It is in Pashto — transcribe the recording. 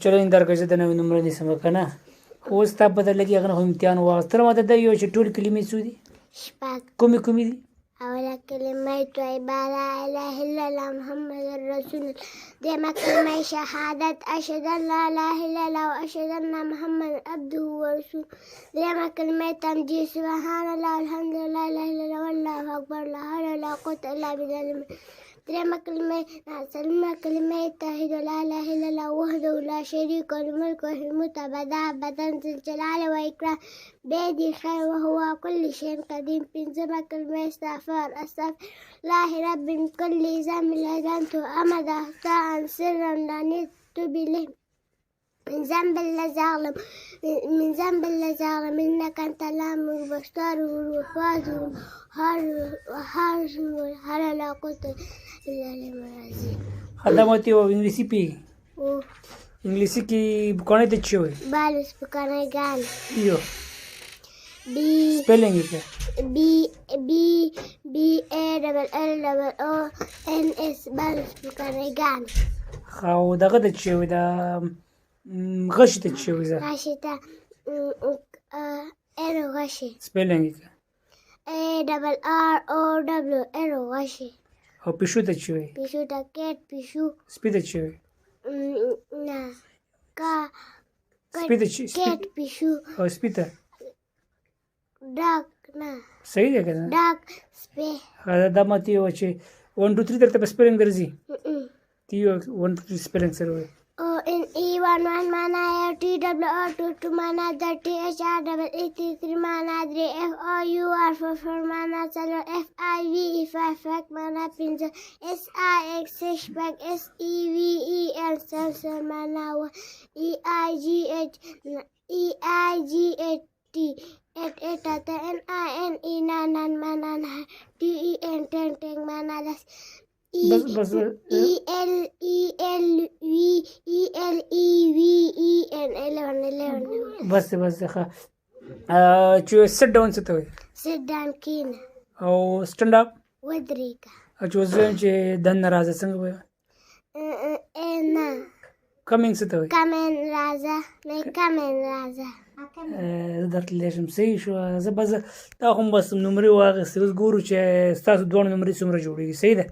چلو درکړه چې د نوې نمبر دې سم کنه اوس تا په دلته کې هغه امتحان واغستره ماته د یو چې ټول کلمې څه دي شپږ کومې دي اوله کلمه طیبه لا اله الا الله محمد رسول الله دویمه کلمه شهادت اشهد ان لا اله الا الله واشهد ان محمد عبده ورسوله دریمه کلمه تمجید سبحان الله الحمد لله لا اله الا الله والله اکبر لا حول ولا قوة الا بالله دريمة كلمة سلمة كلمة توحيد لا إله إلا الله وحده لا شريك له الملك والحمد أبدا ذي الجلال والإكرام بيده الخير وهو كل شيء قدير بنزمة كلمة استغفار الله رب من كل ذنب لدنته أمدا أخطاء سرا لا نتوب إليه من ذنب الذي ظلم إنك أنت اللهم البشر والوفاز وحر لا قوة إلا بالله خدماتي او انګلیسي پیږي انګلیسي کې بکونه ته چي وي بالس بکونه ګان یو بي سپیلینګ یې بي A double L double O N S بالس بکونه ګان خو دغه د چي وي دا غش ته چي وي غشي ته ارو غشي سپیلینګ یې A double R O W ارو غشي او پښو ته چي وي پښو ته کټ پښو سپی ته چي وي نه کا سپی ته چي کټ پښو او سپی ته ډاک نه صحیح دی کنه ډاک سپی دا ماته یو چې 1 2 3 درته په سپیلینګ درځي تیو 1 2 3 سپیلینګ سره وي O N E 1 1 mana T W O 2 2 mana T H R double E 3 3 mana 3 F O U R 4 4 mana salo F I V E 5 5 mana pinja S I X 6 pack S E V E L 7 mana E I G H T 8 8 N I N E 9 9 mana T E N 10 10 mana بس E L E L V E N 11 بس ښه چې سټ ډاون څه ته وي sit down کین او سټند اپ ودرېږه چې اوس وایم چې دننه راځه څنګه وایي نه کمینګ څه ته وایي کمن راځه نه کمن راځه زه درتلی شم صحیح شوه زه به تا خو هم بس نمرې واخیستې اوس ګورو چې ستاسو دواړو نمرې څومره جوړېږي صحیح ده